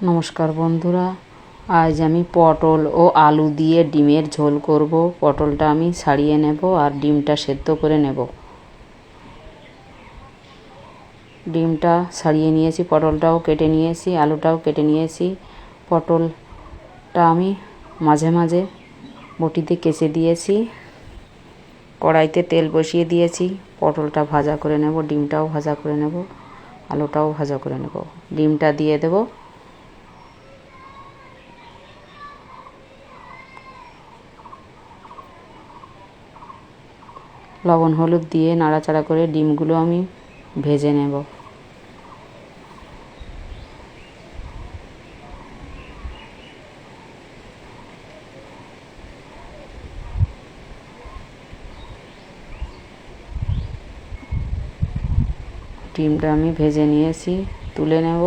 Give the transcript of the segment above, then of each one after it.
নমস্কার বন্ধুরা, আজ আমি পটল ও আলু দিয়ে ডিমের ঝোল করব। পটলটা আমি ছাড়িয়ে নেব আর ডিমটা সেদ্ধ করে নেব। ডিমটা ছাড়িয়ে নিয়েছি, পটলটাও কেটে নিয়েছি, আলুটাও কেটে নিয়েছি। পটলটা আমি মাঝে মাঝে বটিতে কেচে দিয়েছি। কড়াইতে তেল বসিয়ে দিয়েছি, পটলটা ভাজা করে নেব, ডিমটাও ভাজা করে নেব, আলুটাও ভাজা করে নেব। ডিমটা দিয়ে দেব। লবণ হলুদ দিয়ে নাড়াচাড়া করে ডিমগুলো আমি ভেজে নেব। ডিমটা আমি ভেজে নিয়েছি, তুলে নেব।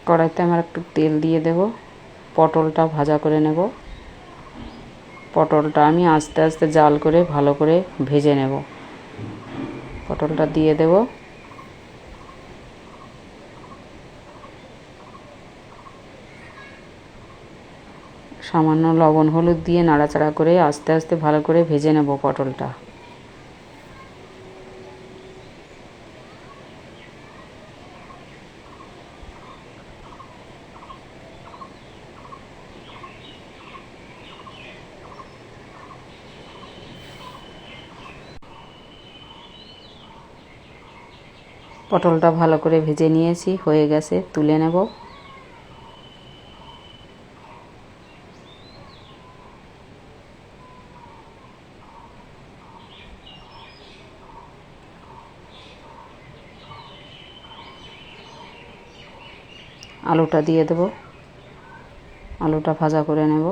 কড়াইতে আমার একটু তেল দিয়ে দেব। পটলটা ভাজা করে নেব। পটলটা আমি আস্তে আস্তে জাল করে ভালো করে ভেজে নেব। পটলটা দিয়ে দেব। সামান্য লবণ হলুদ দিয়ে নাড়াচাড়া করে আস্তে আস্তে ভালো করে ভেজে নেব পটলটা। পটলটা ভালো করে ভেজে নিয়েছি, হয়ে গেছে, তুলে নেব। আলুটা দিয়ে দেব। আলুটা ভাজা করে নেব।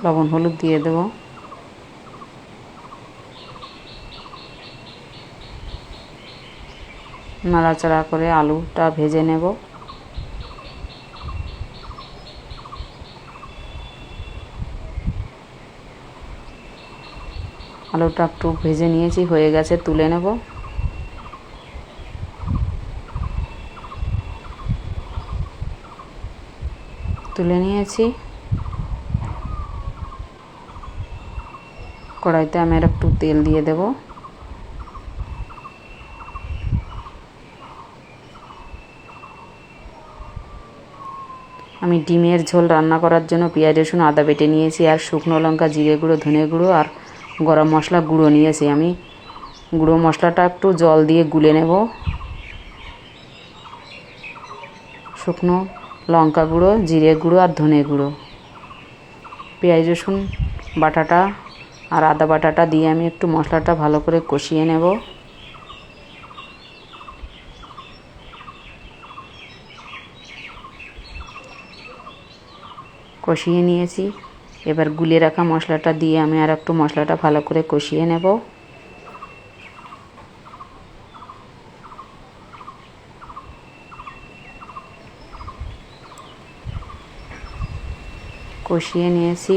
লবণ হলুদ দিয়ে দেব। নাড়াচাড়া করে আলুটা ভেজে নেব। আলুটা একটু ভেজে নিয়েছি, হয়ে গেছে, তুলে নেব। তুলে নিয়েছি। কড়াইতে আমি আর একটু তেল দিয়ে দেব। আমি ডিমের ঝোল রান্না করার জন্য পেঁয়াজ রসুন আদা বেটে নিয়েছি, আর শুকনো লঙ্কা, জিরে গুঁড়ো, ধনে গুঁড়ো আর গরম মশলা গুঁড়ো নিয়েছি। আমি গুঁড়ো মশলাটা একটু জল দিয়ে গুলে নেব। শুকনো লঙ্কা গুঁড়ো, জিরে গুঁড়ো আর ধনে গুঁড়ো, পেঁয়াজ রসুন বাটাটা আর আদা বাটাটা দিয়ে আমি একটু মশলাটা ভালো করে কষিয়ে নেব। কষিয়ে নিয়েছি। এবার গুলে রাখা মশলাটা দিয়ে আমি আর একটু মশলাটা ভালো করে কষিয়ে নেব। কষিয়ে নিয়েছি।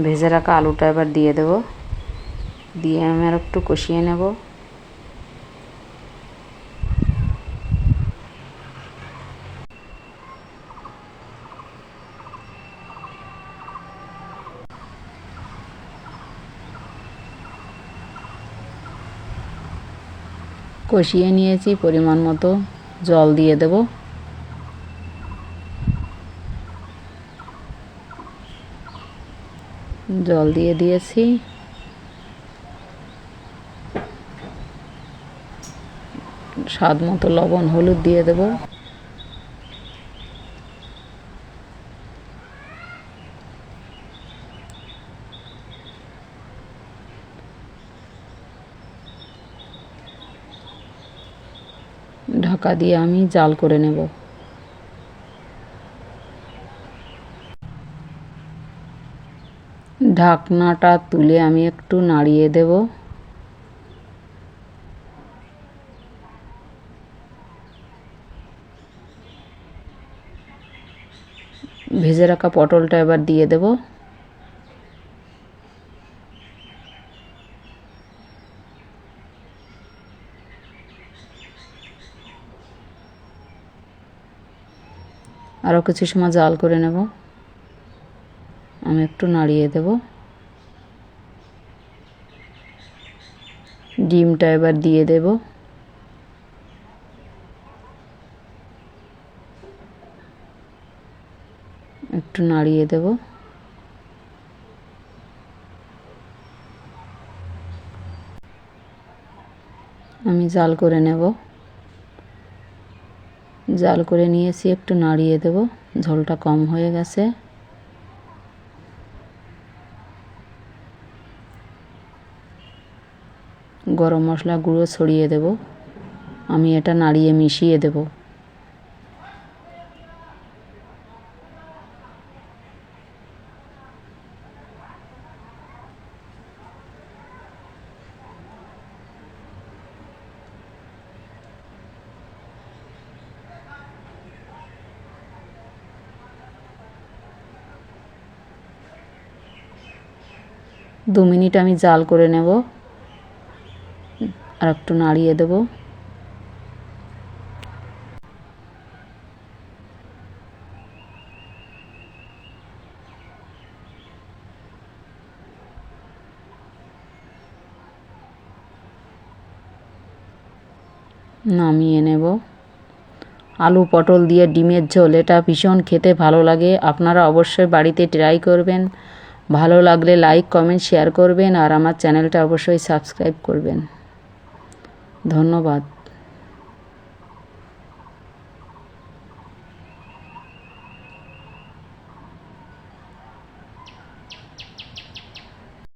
ভেজে রাখা আলুটা এবার দিয়ে দেব। দিয়ে আমি আর একটু কষিয়ে নেব। কষিয়ে নিয়েছি, পরিমাণ মতো জল দিয়ে দেব। জল দিয়ে দিয়েছি। স্বাদ মতো লবণ হলুদ দিয়ে দেব। ঢাকা দিয়ে আমি জাল করে নেব। ঢাকনাটা তুলে আমি একটু নাড়িয়ে দেব। ভেজে রাখা পটলটা এবার দিয়ে দেব। আরও কিছু সময় জাল করে নেব। আমি একটু নাড়িয়ে দেব। ডিমটা এবার দিয়ে দেব। একটু নাড়িয়ে দেব। আমি জাল করে নেব। জাল করে নিয়েছি, একটু নাড়িয়ে দেব। ঝোলটা কম হয়ে গেছে। গরম মশলা গুঁড়ো ছড়িয়ে দেব। আমি এটা নাড়িয়ে মিশিয়ে দেব। দু মিনিট আমি জাল করে নেব। আর একটু নাড়িয়ে দেব। নামিয়ে নেব। আলু পটল দিয়ে ডিমের ঝোল, এটা ভীষণ খেতে ভালো লাগে। আপনারা অবশ্যই বাড়িতে ট্রাই করবেন। ভালো লাগলে লাইক কমেন্ট শেয়ার করবেন আর আমার চ্যানেলটা অবশ্যই সাবস্ক্রাইব করবেন। ধন্যবাদ।